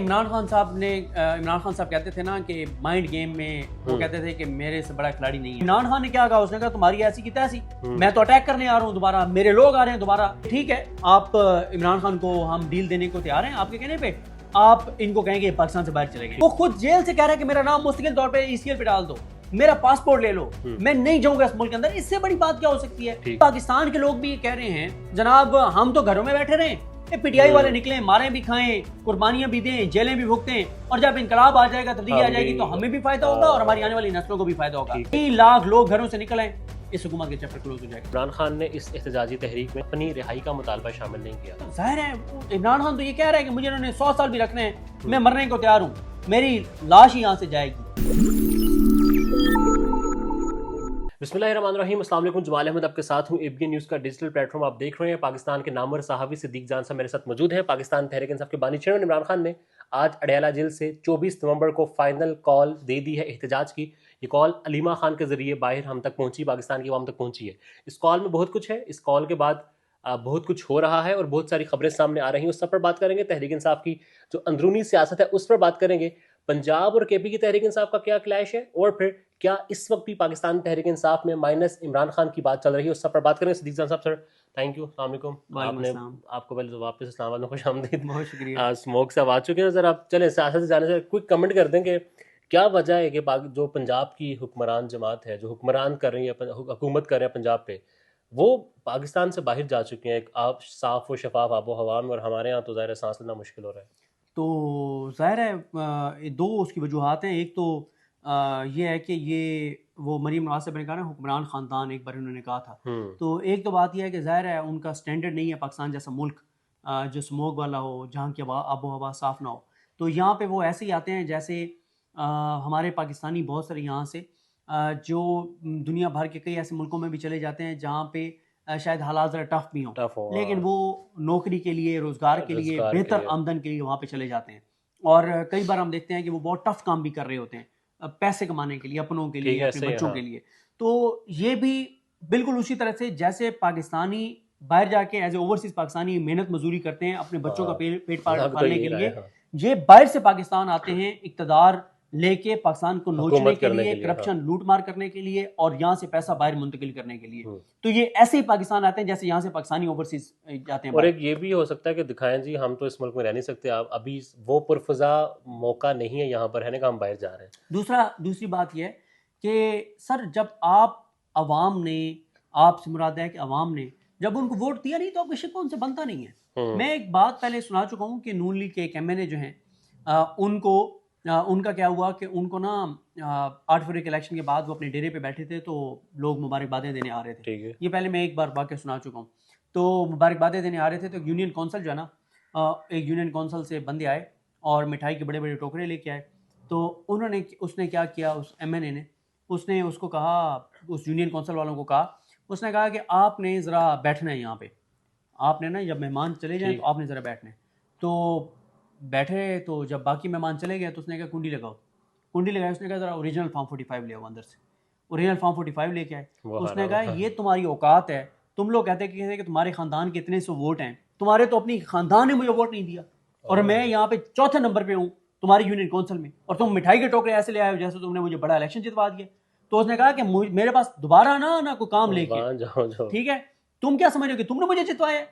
इमरान खान साहब कहते थे ना कि माइंड गेम में वो कहते थे कि मेरे से बड़ा खिलाड़ी नहीं है। इमरान खान ने क्या कहा, उसने कहा तुम्हारी ऐसी की तैसी, मैं तो अटैक करने आ रहा हूँ दोबारा, मेरे लोग आ रहे हैं दोबारा। ठीक है, आप इमरान खान को हम डील देने को तैयार हैं, आपके कहने पे आप इनको कहेंगे पाकिस्तान से बाहर चले गए। वो खुद जेल से कह रहा है कि मेरा नाम मुस्तकिल तौर पे ECL पे डाल दो, मेरा पासपोर्ट ले लो, मैं नहीं जाऊंगा इस मुल्क के अंदर। इससे बड़ी बात क्या हो सकती है। पाकिस्तान के लोग भी ये कह रहे हैं जनाब हम तो घरों में बैठे रहे, PTI वाले निकले, मारें भी खाएं, कुर्बानियां भी दें, जेलें भी भुगतें, और जब इनकलाब आ जाएगा, तब्दीली आ जाएगी, तो हमें भी फायदा होगा और हमारी आने वाली नस्लों को भी फायदा होगा। 3 लाख लोग घरों से निकल आए, इस हुकूमत के चैप्टर क्लोज हो जाएगा। इमरान खान ने इस एहतजाजी तहरीक में अपनी रिहाई का मुतालबा शामिल नहीं किया। जाहिर है इमरान खान तो ये कह रहा है कि मुझे इन्होंने 100 साल भी रखने हैं, मैं मरने को तैयार हूँ, मेरी लाश ही यहाँ से जाएगी। बिस्मिल्लाहिर्रहमानिर्रहीम, अस्सलाम वालेकुम। जमाल अहमद आपके साथ हूँ। ABN न्यूज़ का डिजिटल प्लेटफॉर्म आप देख रहे हैं। पाकिस्तान के नामवर सहाफ़ी सिद्दीक जान साहब मेरे साथ मौजूद हैं। पाकिस्तान तहरीक इंसाफ के बानी चेयरमैन इमरान खान ने आज अडयाला जेल से 24 नवंबर को फाइनल कॉल दे दी है एहतजाज की। ये कॉल अलीमा खान के जरिए बाहर हम तक पहुंची, पाकिस्तान की आवाम तक पहुंची है। इस कॉल में बहुत कुछ है। इस कॉल के बाद बहुत कुछ हो रहा है और बहुत सारी खबरें सामने आ रही हैं। उस सब पर बात करेंगे। तहरीक इंसाफ की जो अंदरूनी सियासत है उस पर बात करेंगे। पंजाब और KP की तहरीक इंसाफ का क्या क्लैश है और फिर क्या इस वक्त भी पाकिस्तान तहरीक इंसाफ में माइनस इमरान खान की बात चल रही है, उस सब पर बात करेंगे। सिद्दीक जान साहब, सर थैंक यू, अस्सलाम वालेकुम। आपने आपको पहले तो वापस इस्लामाबाद में खुशामदीद। बहुत शुक्रिया। स्मोक से आ चुके हैं सर। आप चलें सियासत से जाने से क्विक कमेंट कर दें कि क्या वजह है कि जो पंजाब की हुक्मरान जमात है, जो हुक्मरान कर रही है, हुकूमत कर रहे हैं पंजाब पे, वो पाकिस्तान से बाहर जा चुके हैं एक आप साफ व शफाफ आबो हवा में, और हमारे यहाँ तो ज़ाहिर है सांस लेना मुश्किल हो रहा है। तो ज़ाहिर है 2 उसकी वजूहात हैं। एक तो ये है कि ये वो मरीम नवाज साहब ने कहा ना हुक्मरान ख़ानदान, एक बार उन्होंने कहा था। तो एक तो बात यह है कि ज़ाहिर है उनका स्टैंडर्ड नहीं है पाकिस्तान जैसा मुल्क जो स्मोक वाला हो, जहाँ की आबो हवा साफ़ ना हो। तो यहाँ पे वो ऐसे ही आते हैं जैसे हमारे पाकिस्तानी बहुत सारे यहाँ से जो दुनिया भर के कई ऐसे मुल्कों में भी चले जाते हैं जहाँ पे शायद हालात ज़रा टफ भी हों, लेकिन वो नौकरी के लिए, रोज़गार के लिए, बेहतर आमदन के लिए वहाँ पे चले जाते हैं। और कई बार हम देखते हैं कि वो बहुत टफ काम भी कर रहे होते हैं पैसे कमाने के लिए, अपनों के लिए, अपने बच्चों के लिए। तो ये भी बिल्कुल उसी तरह से जैसे पाकिस्तानी बाहर जाके एज ए ओवरसीज पाकिस्तानी मेहनत मजदूरी करते हैं अपने बच्चों का पेट पालने के लिए, ये बाहर से पाकिस्तान आते हैं इक़्तिदार लेके पाकिस्तान को नोचने के लिए, करप्शन लूट मार करने के लिए और यहाँ से पैसा बाहर मुंतकिल करने के लिए। तो ये ऐसे ही पाकिस्तान आते हैं जैसे यहाँ से पाकिस्तानी ओवरसीज जाते हैं। और एक ये भी हो सकता है कि दिखाएं जी हम तो इस मुल्क में रह नहीं सकते, आप अभी वो पुरफजा मौका नहीं है यहाँ पर रहने का, हम बाहर जा रहे हैं। दूसरी बात यह कि सर जब आप अवाम ने, आपसे मुराद है कि अवाम ने जब उनको वोट दिया नहीं तो आपका शिकवा उनसे बनता नहीं है। मैं एक बात पहले सुना चुका हूँ कि नून लीग के एक MNA जो हैं उनका क्या हुआ कि उनको ना 8 फरवरी के इलेक्शन के बाद वो अपने डेरे पे बैठे थे, तो लोग मुबारकबादें देने आ रहे थे। ये पहले मैं एक बार वाक़या सुना चुका हूँ। तो मुबारकबादें देने आ रहे थे तो यूनियन कौंसल जो है ना, एक यूनियन कौंसल से बंदे आए और मिठाई के बड़े बड़े टोकरे लेके आए। तो उसने क्या किया, उस MNA ने उसने उसको कहा, उस यूनियन कौंसल वालों को कहा, उसने कहा कि आपने ज़रा बैठना है यहाँ पे, आपने ना जब मेहमान चले जाएँ तो आपने ज़रा बैठना है। तो बैठे, तो जब बाकी मेहमान चले गए तो उसने कहा कुंडी लगाओ। कुंडी लगाई, उसने कहा ज़रा ओरिजिनल फॉर्म 45 ले आओ अंदर से। ओरिजिनल फॉर्म 45 लेके आए। उसने कहा ये तुम्हारी औकात है, तुम लोग कहते कि तुम्हारे ख़ानदान के इतने 100 वोट हैं, तुम्हारे तो अपनी ख़ानदान ने मुझे वोट नहीं दिया और मैं यहाँ पे चौथे नंबर पे हूँ तुम्हारी यूनियन कौंसिल में, और तुम मिठाई के टोकरे ऐसे ले आए जैसे तुमने मुझे बड़ा इलेक्शन जितवा दिया। तो उसने कहा कि मेरे पास दोबारा ना कोई काम लेके, ठीक है, तुम क्या समझ रहे हो कि तुमने मुझे जितवाया।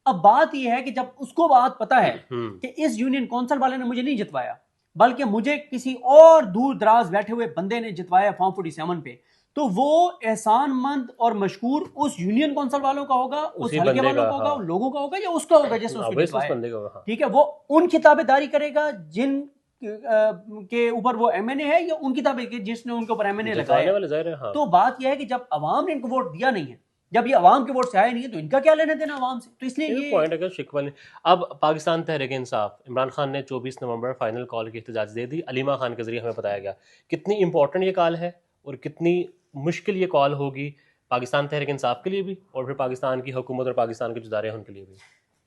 अब बात यह है कि जब उसको बात पता है कि इस यूनियन कौंसिल वाले ने मुझे नहीं जितवाया बल्कि मुझे किसी और दूर दराज बैठे हुए बंदे ने जितवाया फॉर्म 47 पे, तो वो एहसानमंद और मशकूर उस यूनियन कौंसिल वालों का होगा, उस हल्के वालों का होगा, उन लोगों का होगा, या उसका होगा जैसे उसको जितवाया। ठीक है, वो उनकी ताबेदारी करेगा जिन के ऊपर वो MNA है, या उनकी ताबेदारी जिसने उनके ऊपर MNA लगाया। तो बात यह है कि जब अवाम ने इनको वोट दिया नहीं है, जब ये अवाम के वोट से आए नहीं है, तो इनका क्या लेना देना अवाम से। तो इसलिए ये पॉइंट है शिकवा नहीं। अब पाकिस्तान तहरीक इंसाफ, इमरान खान ने 24 नवंबर फाइनल कॉल की एहतजाज दे दी। अलीमा खान के जरिए हमें बताया गया कितनी इंपॉर्टेंट ये कॉल है और कितनी मुश्किल ये कॉल होगी पाकिस्तान तहरीक इंसाफ के लिए भी और फिर पाकिस्तान की हुकूमत और पाकिस्तान के जो इदारे हैं उनके लिए भी।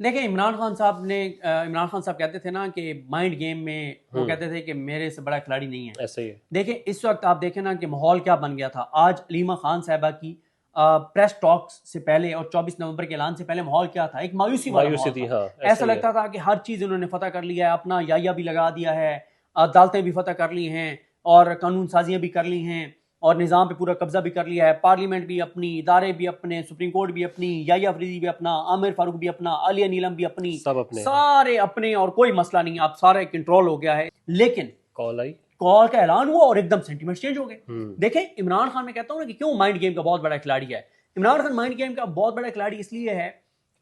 देखिए इमरान खान साहब कहते थे ना कि माइंड गेम में वो कहते थे कि मेरे से बड़ा खिलाड़ी नहीं है। ऐसे ही है। देखिए इस वक्त आप देखें ना कि माहौल क्या बन गया था। आज अलीमा खान साहबा की प्रेस टॉक्स से पहले और 24 नवंबर के ऐलान से पहले माहौल क्या था? एक मायूसी वाला माहौल थी, था। हाँ, ऐसा लगता था कि हर चीज इन्होंने फतह कर लिया है, अपना याया भी लगा दिया है, अदालतें भी फतह कर ली हैं और कानून साजियां भी कर ली हैं और निज़ाम पे पूरा कब्जा भी कर लिया है। पार्लियामेंट भी अपनी, इदारे भी अपने, सुप्रीम कोर्ट भी अपनी, याया अफरीदी भी अपना, आमिर फारूक भी अपना, आलिया नीलम भी अपनी, सब अपने, सारे अपने और कोई मसला नहीं, आप सारे कंट्रोल हो गया है। लेकिन कॉल आई, कॉल का ऐलान हुआ और एकदम सेंटिमेंट चेंज हो गए। देखें, इमरान खान, मैं कहता हूं ना कि क्यों माइंड गेम का बहुत बड़ा खिलाड़ी है। इमरान खान माइंड गेम का बहुत बड़ा खिलाड़ी इसलिए है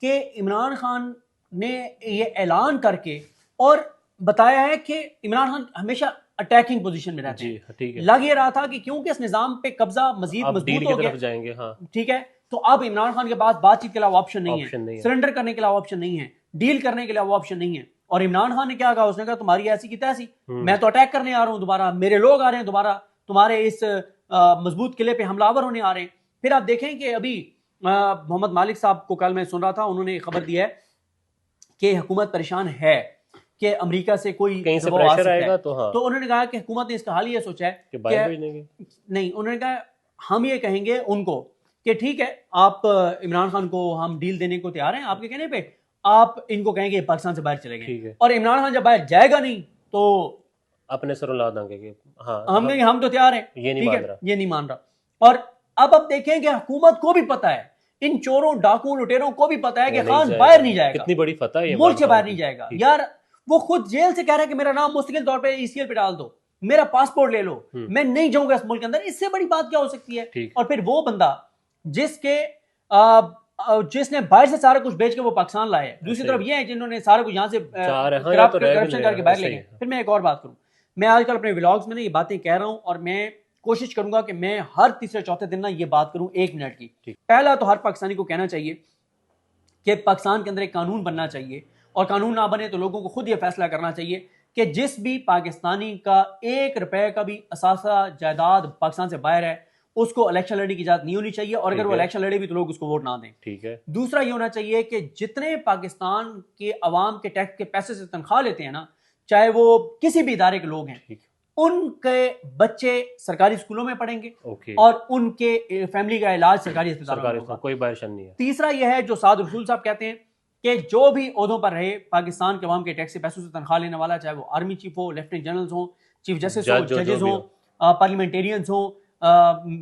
कि इमरान खान ने ये ऐलान करके और बताया है कि इमरान खान हमेशा अटैकिंग पोजीशन में रहते हैं। ठीक है। लग ये रहा था कि क्योंकि इस निजाम पे कब्जा मजीद मजबूत हो गया, जाएंगे, हाँ, ठीक है, तो अब इमरान खान के पास बातचीत के अलावा ऑप्शन नहीं है, सरेंडर करने के अलावा ऑप्शन नहीं है, डील करने के अलावा ऑप्शन नहीं है। और इमरान खान ने क्या कहा? उसने कहा तुम्हारी ऐसी की तैसी, मैं तो अटैक करने आ रहा हूं दोबारा, मेरे लोग आ रहे हैं दोबारा, तुम्हारे इस मजबूत किले पे हमलावर होने आ रहे हैं। फिर आप देखें कि अभी मोहम्मद मालिक साहब को कल मैं सुन रहा था, उन्होंने खबर दी है कि हुकूमत परेशान है कि अमेरिका से कोई कहीं से प्रेशर आएगा तो हाँ। तो उन्होंने कहा कि हुकूमत ने इसका हाल ये सोचा है कि बाहर भेजेंगे। नहीं, उन्होंने कहा हम ये कहेंगे उनको कि ठीक है, आप इमरान खान को हम डील देने को तैयार हैं, आपके कहने पे आप इनको कहेंगे पाकिस्तान से बाहर चले गए, और इमरान खान जब बाहर जाएगा नहीं तो अपने सरों ला देंगे, हाँ, हम तो तैयार हैं, ये नहीं मान रहा, ये नहीं मान रहा। और अब देखें कि हुकूमत को भी पता है, इन चोरों, डाकुओं, लुटेरों को भी पता है कि खान बाहर नहीं जाएगा। कितनी बड़ी फतह है, मुल्क से बाहर नहीं जाएगा। यार वो खुद जेल से कह रहा है कि मेरा नाम मुस्तकिल तौर पे ईसीएल पे डाल दो, मेरा पासपोर्ट ले लो, मैं नहीं जाऊंगा इस मुल्क के अंदर। इससे बड़ी बात क्या हो सकती है? और फिर वो बंदा जिसने बाहर से सारा कुछ बेच के वो पाकिस्तान लाए, दूसरी तरफ ये है जिन्होंने सारा कुछ यहाँ से करप्शन करके बाहर ले गए। फिर मैं एक और बात करूं, मैं आजकल अपने व्लॉग्स में ना ये बातें कह रहा हूं और मैं कोशिश करूंगा कि मैं हर तीसरे चौथे दिन ना ये बात करूं 1 मिनट की। पहला तो हर पाकिस्तानी को कहना चाहिए कि पाकिस्तान के अंदर एक कानून बनना चाहिए, और कानून ना बने तो लोगों को खुद ये फैसला करना चाहिए कि जिस भी पाकिस्तानी का 1 रुपए का भी असासा जायदाद पाकिस्तान से बाहर है उसको इलेक्शन लड़ने की इजाजत नहीं होनी चाहिए, और अगर वो इलेक्शन लड़े भी तो लोग उसको वोट ना दें। ठीक है। दूसरा ये होना चाहिए कि जितने पाकिस्तान के अवाम के टैक्स के पैसे से तनख्वाह लेते हैं ना, चाहे वो किसी भी इदारे के लोग हैं, उनके बच्चे सरकारी स्कूलों में पढ़ेंगे और उनके फैमिली का इलाज सरकारी अस्पतालों में होगा, कोई बारिश नहीं है। तीसरा यह है जो साद रसूल साहब कहते हैं कि जो भी ओहदों पर रहे पाकिस्तान के अवाम के टैक्स के पैसों से तनख्वाह लेने वाला, चाहे वो आर्मी चीफ हो, लेफ्टिनेंट जनरल्स हो, चीफ जस्टिस हो, जजेस हो, पार्लियामेंटेरियंस हो,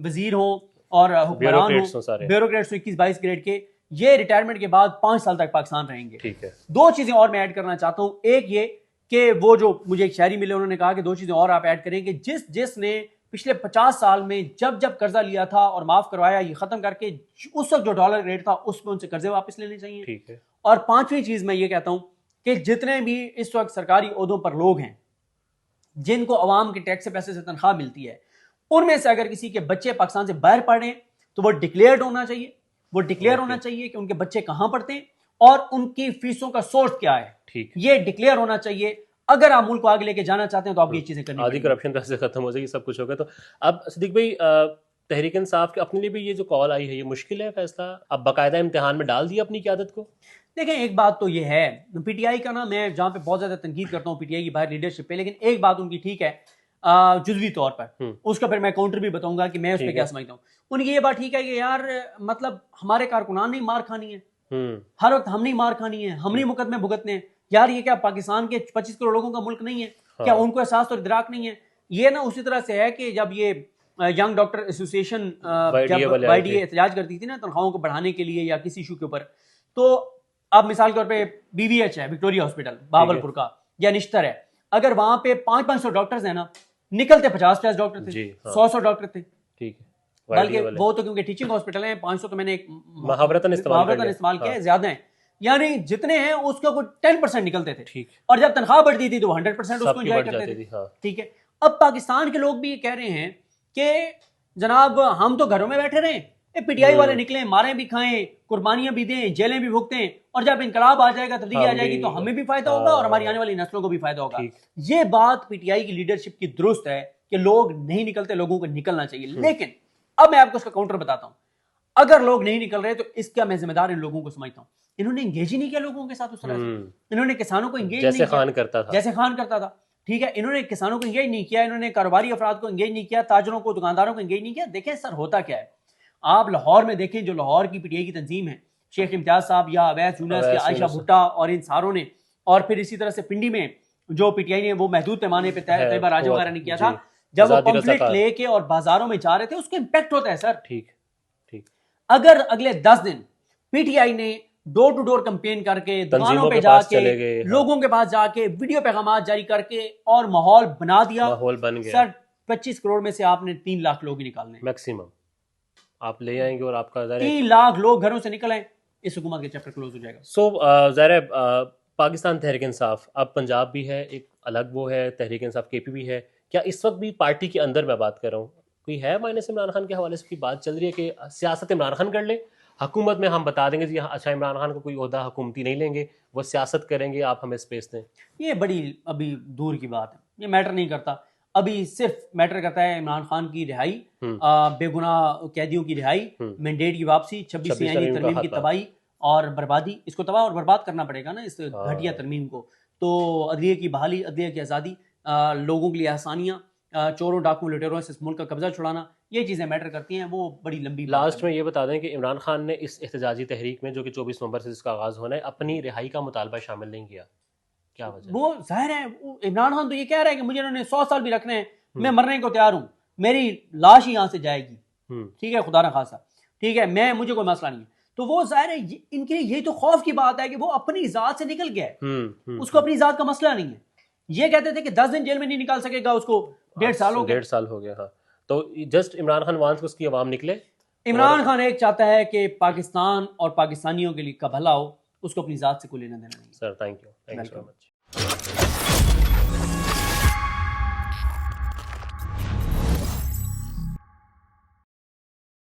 वजीर हो और हुक्मरान हो, ब्यूरोक्रेट्स हो 21-22 ग्रेड के, ये रिटायरमेंट के बाद 5 साल तक पाकिस्तान रहेंगे। ठीक है। 2 चीजें और मैं ऐड करना चाहता हूं। एक ये कि वो जो मुझे एक शायरी मिले, उन्होंने कहा कि 2 चीजें और आप ऐड करें कि जिसने पिछले 50 साल में जब कर्जा लिया था और माफ करवाया, ये खत्म करके उस वक्त जो डॉलर रेट था उस पर उनसे कर्जे वापस लेने चाहिए। ठीक है। और 5वीं चीज मैं ये कहता हूं कि जितने भी इस वक्त सरकारी ओहदों पर लोग हैं जिनको अवाम के टैक्स से पैसे से तनख्वाह मिलती है, उनमें से अगर किसी के बच्चे पाकिस्तान से बाहर पढ़ रहे हैं तो वो डिक्लेयर्ड होना चाहिए, वो डिक्लेयर होना चाहिए कि उनके बच्चे कहां पढ़ते हैं और उनकी फीसों का सोर्स क्या है। ठीक, ये डिक्लेयर होना चाहिए। अगर आप मुल्क को आगे लेके जाना चाहते हैं तो आप ये चीजें करनी आधी करप्शन पैसे खत्म हो जाएगी, सब कुछ होगा। तो अब सिद्दीक भाई, तहरीक इंसाफ के अपने लिए भी ये जो कॉल आई है ये मुश्किल है फैसला? अब बाकायदा इम्तिहान में डाल दिया अपनी क़यादत को? देखें, एक बात तो ये है, पीटीआई का ना, मैं जहां पे बहुत ज्यादा तनकीद करता हूँ पीटीआई की बाहर लीडरशिप पे, लेकिन एक बात उनकी ठीक है जुजवी तौर पर, उसका फिर मैं काउंटर भी बताऊंगा कि मैं उस पर क्या समझता हूँ। उनकी ये बात ठीक है कि यार मतलब हमारे कारकुनान नहीं मार खानी है, हर वक्त हम नहीं मार खानी है, हम नहीं मुकदमे भुगतने हैं। यार ये क्या पाकिस्तान के 25 करोड़ लोगों का मुल्क नहीं है? क्या उनको एहसास और इदराक नहीं है? ये ना उसी तरह से है कि जब ये यंग डॉक्टर एसोसिएशन जब YDA एहतजाज करती थी ना तनख्वाहों को बढ़ाने के लिए या किसी इशू के ऊपर, तो अब मिसाल के तौर पे BVH है, विक्टोरिया हॉस्पिटल बावलपुर का, या निश्तर है, अगर वहां पे 500-500 डॉक्टर्स है ना, निकलते 50-50 डॉक्टर थे, 100-100 डॉक्टर थे। ठीक है, बल्कि वो तो क्योंकि टीचिंग हॉस्पिटल है, 500 तो मैंने एक मुहावरतन इस्तेमाल किया, ज्यादा है, यानी जितने हैं उसका कोई 10% निकलते थे। ठीक। और जब तनख्वाह बढ़ती थी तो 100% उसको एंजॉय करते थे। हाँ। ठीक है। अब पाकिस्तान के लोग भी ये कह रहे हैं कि जनाब हम तो घरों में बैठे रहे, पीटीआई वाले निकले, मारें भी खाएं, कुर्बानियां भी दें, जेलें भी भुगतें, और जब इनकलाब आ जाएगा, तब्दीली आ जाएगी तो हमें भी फायदा होगा और हमारी आने वाली नस्लों को भी फायदा होगा। ये बात पीटीआई की लीडरशिप की दुरुस्त है कि लोग नहीं निकलते, लोगों को निकलना चाहिए। लेकिन अब मैं आपको उसका काउंटर बताता हूं। अगर लोग नहीं निकल रहे तो इसका मैं जिम्मेदार इन लोगों को समझता हूं। इन्होंने इंगेज ही नहीं किया लोगों के साथ उस तरह से। इन्होंने किसानों को इंगेज नहीं किया जैसे खान करता था। ठीक है, इन्होंने किसानों को इंगेज नहीं किया, इन्होंने कारोबारी अफराद को इंगेज नहीं किया, ताजरों को, दुकानदारों को इंगेज नहीं किया। देखें सर, होता क्या है, आप लाहौर में देखें, जो लाहौर की पीटीआई की तंजीम है, शेख इम्तियाज साहब या अवैस यूनुस या आयशा भुट्टा और इन सारों ने, और फिर इसी तरह से पिंडी में जो पीटीआई ने वो महदूद पैमाने पे तैयबा राजू वगैरह ने किया था, जब वो पंपलेट लेके और बाजारों में जा रहे थे, उसका इम्पैक्ट होता है सर। ठीक ठीक। अगर अगले 10 दिन पीटीआई ने डोर टू डोर कैंपेन करके, दुकानों पे जाके, लोगों के पास जाके वीडियो पैगाम जारी करके और माहौल बना दिया, माहौल बन गया सर 25 करोड़ में से आपने 3 लाख लोग ही निकालने मैक्सिमम आप ले आएंगे और आपका 3 लाख लोग घरों से निकल आए, इस हुकूमत के चैप्टर क्लोज हो जाएगा। सो ज़ाहिर पाकिस्तान तहरीक इंसाफ, अब पंजाब भी है, एक अलग वो है, तहरीक इंसाफ केपी भी है, क्या इस वक्त भी पार्टी के अंदर मैं बात कर रहा हूँ कोई है माइनस इमरान खान के हवाले से की बात चल रही है कि सियासत इमरान खान कर ले, हुकूमत में हम बता देंगे जी अच्छा इमरान खान को कोई ओहदा हुकूमती नहीं लेंगे, वो सियासत करेंगे, आप हमें स्पेस दें? ये बड़ी अभी दूर की बात है, ये मैटर नहीं करता। अभी सिर्फ मैटर करता है इमरान खान की रिहाई, बेगुनाह कैदियों की रिहाई, मैंडेट की वापसी, 26 तरमीम की तबाही और बर्बादी। इसको तबाह और बर्बाद करना पड़ेगा ना, इस घटिया तरमीम को। तो अदलिया की बहाली, अदलिया की आज़ादी, लोगों के लिए आसानियाँ, चोरों डाकुओं लुटेरों से इस मुल्क का कब्जा छुड़ाना, ये चीज़ें मैटर करती हैं। वो बड़ी लंबी लास्ट में ये बता दें कि इमरान खान ने इस एहतजाजी तहरीक में जो कि 24 नवंबर से जिसका आगाज़ होना है, अपनी रिहाई का मुतालबा शामिल नहीं किया, क्या वजह? वो जाहिर है इमरान खान तो ये कह रहा है कि मुझे इन्होंने 100 साल भी रखने हैं, मैं मरने को तैयार हूँ, मेरी लाश ही यहाँ से जाएगी, ठीक है, खुदा ना खासा, ठीक है, मुझे कोई मसला नहीं है। तो वो जाहिर है इनके लिए यही तो खौफ की बात है कि वो अपनी जात से निकल गया है, उसको अपनी जात का मसला नहीं है। ये कहते थे कि 10 दिन जेल में नहीं निकाल सकेगा, उसको 1.5 साल हो गए। 1.5 साल हो गया। हाँ, तो जस्ट इमरान खान वांस उसकी आवाम निकले। इमरान खान एक चाहता है कि पाकिस्तान और पाकिस्तानियों के लिए का भला हो, उसको अपनी जात से कोई लेना देना नहीं। Sir thank you so much.